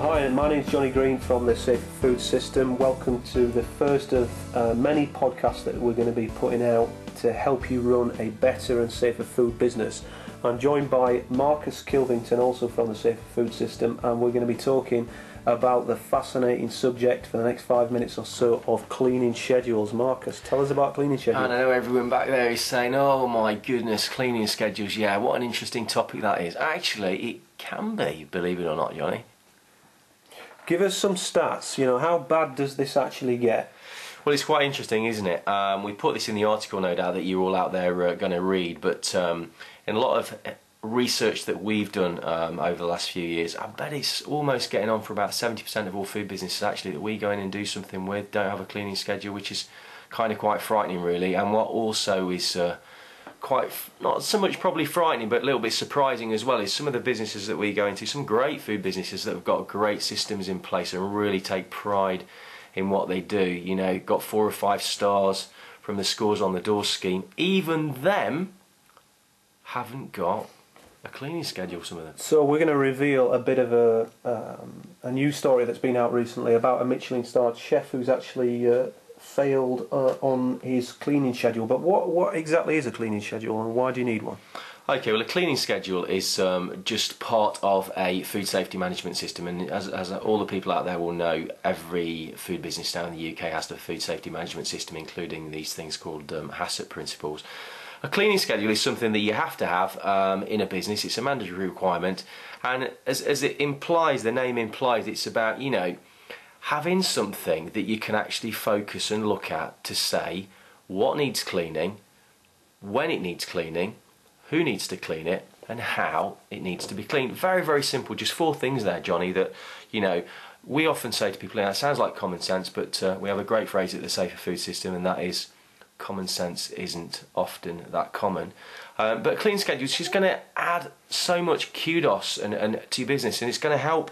Hi, my name's Johnny Green from the Safer Food System. Welcome to the first of many podcasts that we're going to be putting out to help you run a better and safer food business. I'm joined by Marcus Kilvington, also from the Safer Food System, and we're going to be talking about the fascinating subject for the next 5 minutes or so of cleaning schedules. Marcus, tell us about cleaning schedules. I know everyone back there is saying, oh my goodness, cleaning schedules, yeah, what an interesting topic that is. Actually, it can be, believe it or not, Johnny. Give us some stats, how bad does this actually get? Well, it's quite interesting, isn't it? We put this in the article, no doubt, that you're all out there going to read, but in a lot of research that we've done over the last few years, I bet it's almost getting on for about 70% of all food businesses actually that we go in and do something with don't have a cleaning schedule, which is kind of quite frightening really. And what also is quite, not so much probably frightening, but a little bit surprising as well, is some of the businesses that we go into, some great food businesses that have got great systems in place and really take pride in what they do, got 4 or 5 stars from the Scores on the Door scheme. Even them haven't got a cleaning schedule, some of them. So we're going to reveal a bit of a news story that's been out recently about a Michelin-starred chef who's actually failed on his cleaning schedule. But what exactly is a cleaning schedule, and why do you need one? Okay, well, a cleaning schedule is just part of a food safety management system, and as all the people out there will know, every food business now in the UK has a food safety management system, including these things called HACCP principles. A cleaning schedule is something that you have to have in a business. It's a mandatory requirement, and as it implies, the name implies, it's about having something that you can actually focus and look at to say what needs cleaning, when it needs cleaning, who needs to clean it, and how it needs to be cleaned. Very, very simple. Just 4 things there, Johnny, that we often say to people, and it sounds like common sense, but we have a great phrase at the Safer Food System, and that is, common sense isn't often that common. But a clean schedule is just going to add so much kudos and to your business, and it's going to help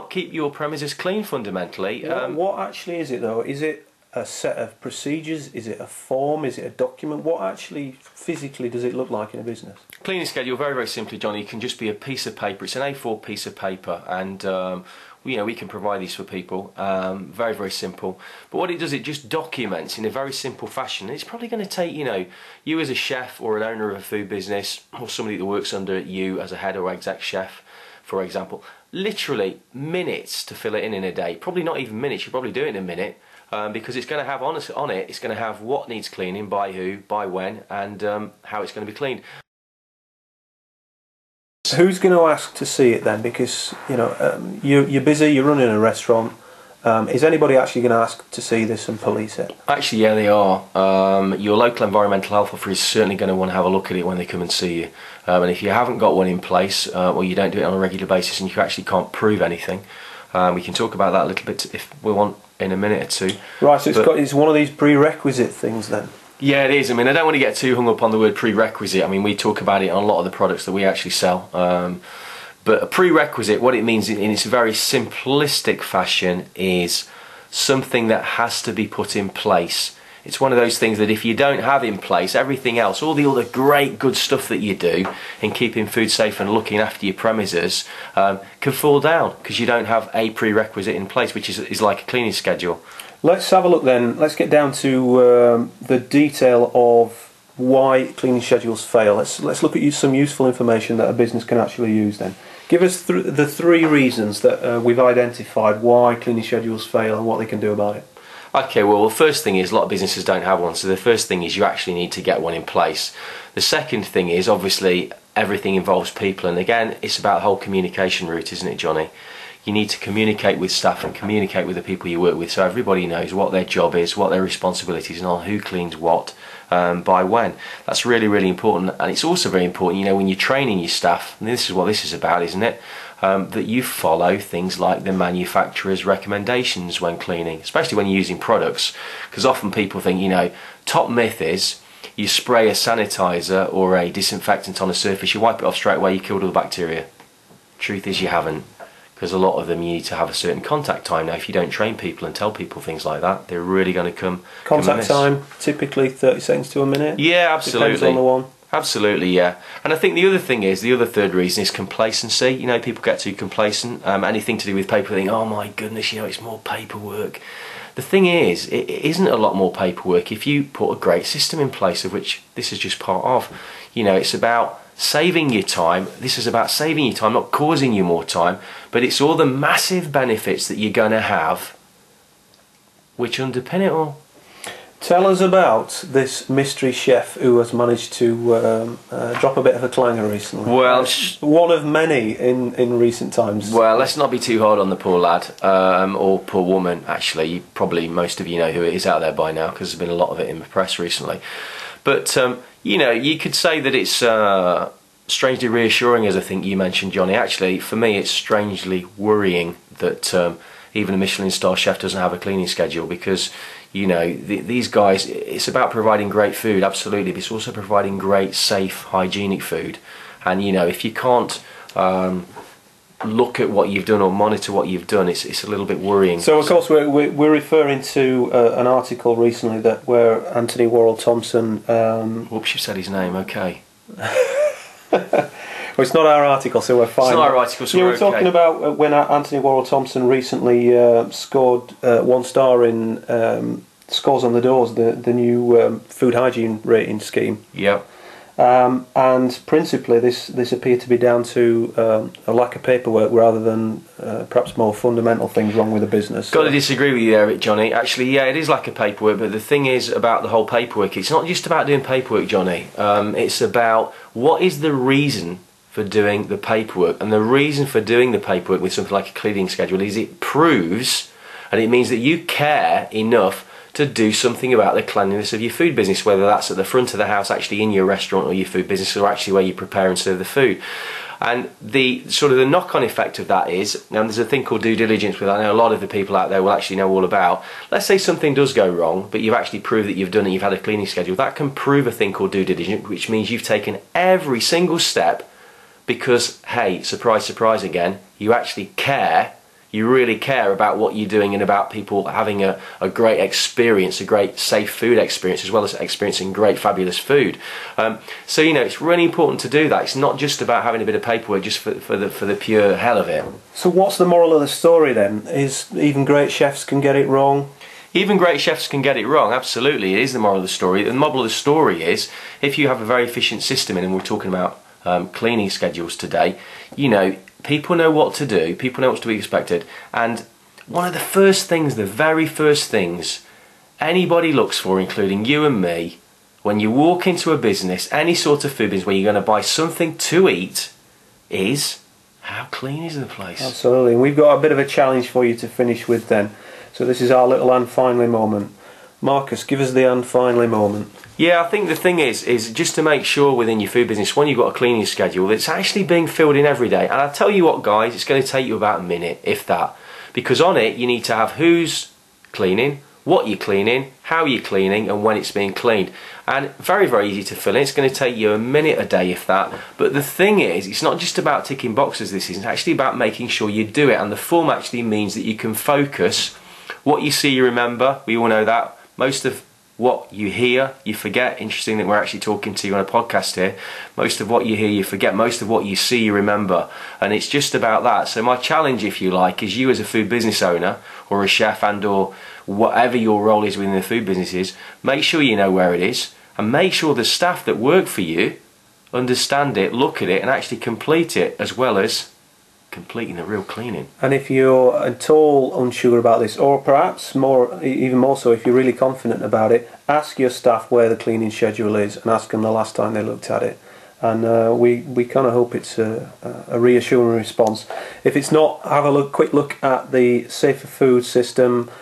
keep your premises clean fundamentally. What actually is it though? Is it a set of procedures? Is it a form? Is it a document? What actually physically does it look like in a business? Cleaning schedule, very, very simply, Johnny, can just be a piece of paper. It's an A4 piece of paper, and we can provide these for people. Very, very simple. But what it does, it just documents in a very simple fashion. It's probably going to take you as a chef or an owner of a food business, or somebody that works under you as a head or exec chef, for example, literally minutes to fill it in a day. Probably not even minutes. You probably do it in a minute. Because it's going to have on it, it's going to have what needs cleaning, by who, by when, and how it's going to be cleaned. Who's going to ask to see it then? Because you're busy, you're running a restaurant. Is anybody actually going to ask to see this and police it? Actually, yeah, they are. Your local environmental health officer is certainly going to want to have a look at it when they come and see you. And if you haven't got one in place, or you don't do it on a regular basis, and you actually can't prove anything, we can talk about that a little bit if we want in a minute or two. Right, so it's one of these prerequisite things then? Yeah, it is. I mean, I don't want to get too hung up on the word prerequisite. I mean, we talk about it on a lot of the products that we actually sell. But a prerequisite, what it means in its very simplistic fashion, is something that has to be put in place. It's one of those things that if you don't have in place, everything else, all the other great good stuff that you do in keeping food safe and looking after your premises, can fall down because you don't have a prerequisite in place, which is like a cleaning schedule. Let's have a look then. Let's get down to the detail of why cleaning schedules fail. Let's look at some useful information that a business can actually use then. Give us the 3 reasons that we've identified why cleaning schedules fail and what they can do about it. Okay, well, the first thing is a lot of businesses don't have one, so the first thing is you actually need to get one in place. The second thing is, obviously, everything involves people, and again, it's about the whole communication route, isn't it, Johnny? You need to communicate with staff and communicate with the people you work with so everybody knows what their job is, what their responsibilities are, who cleans what, by when. That's really, really important, and it's also very important, when you're training your staff, and this is what this is about, isn't it? That you follow things like the manufacturer's recommendations when cleaning, especially when you're using products, because often people think, top myth is you spray a sanitizer or a disinfectant on a surface, you wipe it off straight away, you killed all the bacteria. Truth is you haven't, because a lot of them you need to have a certain contact time. Now if you don't train people and tell people things like that, they're really going to come contact time typically 30 seconds to a minute. Yeah, absolutely. Depends on the one. Absolutely, yeah. And I think the other thing is, the other third reason is complacency. You know, people get too complacent. Anything to do with paper, think, oh my goodness, you know, it's more paperwork. The thing is, it isn't a lot more paperwork if you put a great system in place, of which this is just part of. You know, it's about saving your time. This is about saving your time, not causing you more time, but it's all the massive benefits that you're going to have which underpin it all. Tell us about this mystery chef who has managed to drop a bit of a clanger recently. Well, one of many in recent times. Well, let's not be too hard on the poor lad, or poor woman, actually. Probably most of you know who it is out there by now, because there's been a lot of it in the press recently. But, you know, you could say that it's strangely reassuring, as I think you mentioned, Johnny. Actually, for me, it's strangely worrying that even a Michelin star chef doesn't have a cleaning schedule, because, you know, these guys, it's about providing great food, absolutely, but it's also providing great, safe, hygienic food. And, you know, if you can't look at what you've done or monitor what you've done, it's a little bit worrying. So, of course, we're referring to an article recently where Anthony Worrell Thompson... Whoops, you said his name, okay. Well, it's not our article, so we're fine. It's not our article, so you we're were talking about when Anthony Worrell Thompson recently scored 1 star in Scores on the Doors, the new food hygiene rating scheme. Yeah. And principally, this appeared to be down to a lack of paperwork rather than perhaps more fundamental things wrong with the business. Got to disagree with you there, Johnny. Actually, yeah, it is lack of paperwork, but the thing is about the whole paperwork, it's not just about doing paperwork, Johnny. It's about what is the reason for doing the paperwork. And the reason for doing the paperwork with something like a cleaning schedule is it proves, and it means that you care enough to do something about the cleanliness of your food business, whether that's at the front of the house, actually in your restaurant or your food business, or actually where you prepare and serve the food. And the sort of the knock-on effect of that is, now there's a thing called due diligence, which I know a lot of the people out there will actually know all about. Let's say something does go wrong, but you've actually proved that you've done it, you've had a cleaning schedule. That can prove a thing called due diligence, which means you've taken every single step because, hey, surprise, surprise again, you actually care. You really care about what you're doing and about people having a great experience, a great safe food experience, as well as experiencing great fabulous food. So, you know, it's really important to do that. It's not just about having a bit of paperwork just for the pure hell of it. So what's the moral of the story then? Is even great chefs can get it wrong? Even great chefs can get it wrong, absolutely. It is the moral of the story. The moral of the story is, if you have a very efficient system, and we're talking about cleaning schedules today, you know, people know what to do, people know what's to be expected, and one of the first things, the very first things anybody looks for, including you and me, when you walk into a business, any sort of food business where you're going to buy something to eat, is how clean is the place? Absolutely, and we've got a bit of a challenge for you to finish with then. So this is our little and finally moment. Marcus, give us the and finally moment. Yeah, I think the thing is just to make sure within your food business, when you've got a cleaning schedule, that's actually being filled in every day. And I tell you what, guys, it's going to take you about a minute, if that. Because on it, you need to have who's cleaning, what you're cleaning, how you're cleaning, and when it's being cleaned. And very, very easy to fill in. It's going to take you a minute a day, if that. But the thing is, it's not just about ticking boxes, this is. It's actually about making sure you do it. And the form actually means that you can focus. What you see, you remember. We all know that. Most of what you hear, you forget. Interesting that we're actually talking to you on a podcast here. Most of what you hear, you forget. Most of what you see, you remember. And it's just about that. So my challenge, if you like, is you as a food business owner or a chef and or whatever your role is within the food business is, make sure you know where it is and make sure the staff that work for you understand it, look at it and actually complete it, as well as completing the real cleaning. And if you're at all unsure about this, or perhaps even more so if you're really confident about it, ask your staff where the cleaning schedule is and ask them the last time they looked at it. And we kind of hope it's a reassuring response. If it's not, have a quick look at the saferfoodsystem.com.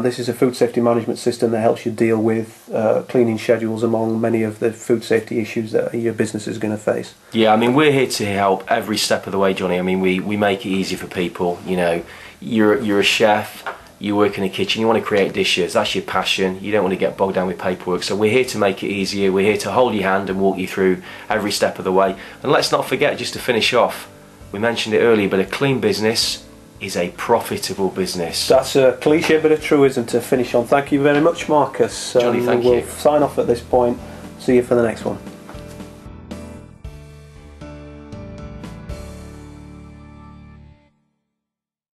This is a food safety management system that helps you deal with cleaning schedules among many of the food safety issues that your business is going to face. Yeah, I mean, we're here to help every step of the way, Johnny. I mean, we make it easy for people. You know, you're a chef, you work in a kitchen, you want to create dishes, that's your passion, you don't want to get bogged down with paperwork. So we're here to make it easier, we're here to hold your hand and walk you through every step of the way. And let's not forget, just to finish off, we mentioned it earlier, but a clean business is a profitable business. That's a cliche but a truism to finish on. Thank you very much, Marcus. Johnny, thank you. We'll sign off at this point. See you for the next one.